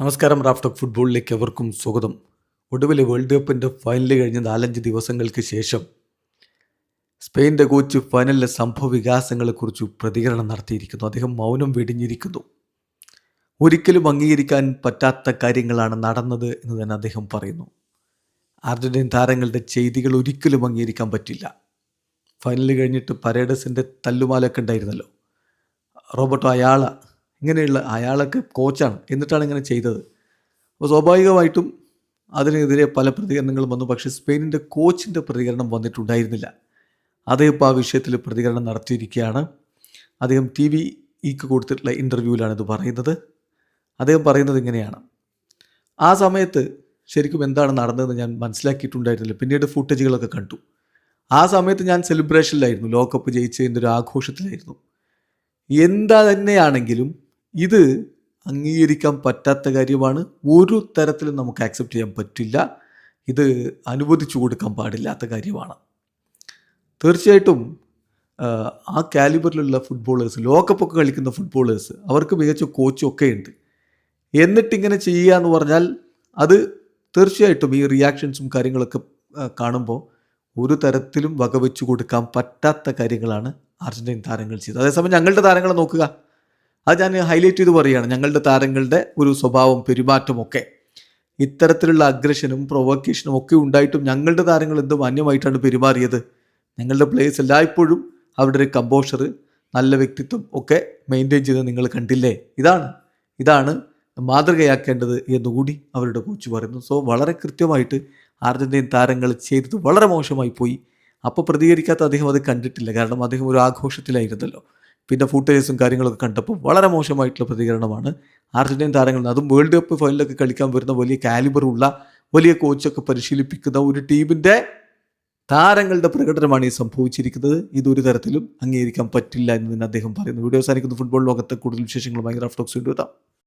നമസ്കാരം. Raf talk ഫുട്ബോളിലേക്ക് എവർക്കും സ്വാഗതം. ഒടുവിൽ വേൾഡ് കപ്പിൻ്റെ ഫൈനൽ കഴിഞ്ഞ് 4-5 ദിവസങ്ങൾക്ക് ശേഷം സ്പെയിൻ്റെ കോച്ച് ഫൈനലിലെ സംഭവ വികാസങ്ങളെക്കുറിച്ച് പ്രതികരണം നടത്തിയിരിക്കുന്നു. അദ്ദേഹം മൗനം വെടിഞ്ഞിരിക്കുന്നു. ഒരിക്കലും അംഗീകരിക്കാൻ പറ്റാത്ത കാര്യങ്ങളാണ് നടന്നത് എന്ന് തന്നെ അദ്ദേഹം പറയുന്നു. അർജന്റീൻ താരങ്ങളുടെ ചെയ്തികൾ ഒരിക്കലും അംഗീകരിക്കാൻ പറ്റില്ല. ഫൈനൽ കഴിഞ്ഞിട്ട് പരേഡസിൻ്റെ തല്ലുമാലൊക്കെ ഉണ്ടായിരുന്നല്ലോ. റോബർട്ടോ ഇങ്ങനെയുള്ള അയാളൊക്കെ കോച്ചാണ്, എന്നിട്ടാണ് ഇങ്ങനെ ചെയ്തത്. അപ്പോൾ സ്വാഭാവികമായിട്ടും അതിനെതിരെ പല പ്രതികരണങ്ങളും വന്നു. പക്ഷേ സ്പെയിനിൻ്റെ കോച്ചിൻ്റെ പ്രതികരണം വന്നിട്ടുണ്ടായിരുന്നില്ല. അദ്ദേഹം ഇപ്പോൾ ആ വിഷയത്തിൽ പ്രതികരണം നടത്തിയിരിക്കുകയാണ്. അദ്ദേഹം TVEക്ക് കൊടുത്തിട്ടുള്ള ഇൻ്റർവ്യൂവിലാണ് ഇത് പറയുന്നത്. അദ്ദേഹം പറയുന്നത് ഇങ്ങനെയാണ്: ആ സമയത്ത് ശരിക്കും എന്താണ് നടന്നതെന്ന് ഞാൻ മനസ്സിലാക്കിയിട്ടുണ്ടായിരുന്നില്ല. പിന്നീട് ഫുട്ടേജുകളൊക്കെ കണ്ടു. ആ സമയത്ത് ഞാൻ സെലിബ്രേഷനിലായിരുന്നു, ലോകകപ്പ് ജയിച്ചതിൻ്റെ ഒരു ആഘോഷത്തിലായിരുന്നു. എന്താ തന്നെയാണെങ്കിലും ഇത് അംഗീകരിക്കാൻ പറ്റാത്ത കാര്യമാണ്. ഒരു തരത്തിലും നമുക്ക് ആക്സെപ്റ്റ് ചെയ്യാൻ പറ്റില്ല. ഇത് അനുവദിച്ചു കൊടുക്കാൻ പാടില്ലാത്ത കാര്യമാണ്. തീർച്ചയായിട്ടും ആ കാലിബറിലുള്ള ഫുട്ബോളേഴ്സ്, ലോകകപ്പൊക്കെ കളിക്കുന്ന ഫുട്ബോളേഴ്സ്, അവർക്ക് മികച്ച കോച്ചും ഒക്കെ ഉണ്ട്. എന്നിട്ടിങ്ങനെ ചെയ്യുക എന്ന് പറഞ്ഞാൽ അത് തീർച്ചയായിട്ടും ഈ റിയാക്ഷൻസും കാര്യങ്ങളൊക്കെ കാണുമ്പോൾ ഒരു തരത്തിലും വകവെച്ചു കൊടുക്കാൻ പറ്റാത്ത കാര്യങ്ങളാണ് അർജന്റീൻ താരങ്ങൾ ചെയ്തത്. അതേസമയം ഞങ്ങളുടെ താരങ്ങളെ നോക്കുക. അത് ഞാൻ ഹൈലൈറ്റ് ചെയ്ത് പറയുകയാണ്. ഞങ്ങളുടെ താരങ്ങളുടെ ഒരു സ്വഭാവം, പെരുമാറ്റമൊക്കെ ഇത്തരത്തിലുള്ള അഗ്രഷനും പ്രൊവോക്കേഷനും ഒക്കെ ഉണ്ടായിട്ടും ഞങ്ങളുടെ താരങ്ങൾ എന്ത് മാന്യമായിട്ടാണ് പെരുമാറിയത്. ഞങ്ങളുടെ പ്ലേയേഴ്സ് എല്ലായ്പ്പോഴും അവരുടെ ഒരു കമ്പോഷർ, നല്ല വ്യക്തിത്വം ഒക്കെ മെയിൻറ്റെയിൻ ചെയ്ത് നിങ്ങൾ കണ്ടില്ലേ. ഇതാണ് മാതൃകയാക്കേണ്ടത് എന്നുകൂടി അവരുടെ കോച്ച് പറയുന്നു. സോ വളരെ കൃത്യമായിട്ട് അർജന്റീൻ താരങ്ങൾ ചെയ്തത് വളരെ മോശമായി പോയി. അപ്പോൾ പ്രതികരിക്കാത്ത അദ്ദേഹം അത് കണ്ടിട്ടില്ല. കാരണം അദ്ദേഹം ഒരു ആഘോഷത്തിലായിരുന്നല്ലോ. പിന്നെ ഫുട്ടേജസും കാര്യങ്ങളൊക്കെ കണ്ടപ്പോൾ വളരെ മോശമായിട്ടുള്ള പ്രതികരണമാണ് അർജന്റീൻ താരങ്ങളിൽ. അതും വേൾഡ് കപ്പ് ഫൈനലൊക്കെ കളിക്കാൻ വരുന്ന വലിയ കാലിബറുള്ള, വലിയ കോച്ചൊക്കെ പരിശീലിപ്പിക്കുന്ന ഒരു ടീമിൻ്റെ താരങ്ങളുടെ പ്രകടനമാണ് ഈ സംഭവിച്ചിരിക്കുന്നത്. ഇതൊരു തരത്തിലും അംഗീകരിക്കാൻ പറ്റില്ല എന്ന് തന്നെ അദ്ദേഹം പറയുന്നു. വീഡിയോ അവസാനിക്കുന്ന ഫുട്ബോൾ ലോകത്തെ കൂടുതൽ വിശേഷങ്ങളുമായി റാഫ് ടോക്സ് കൊണ്ടുവരാം.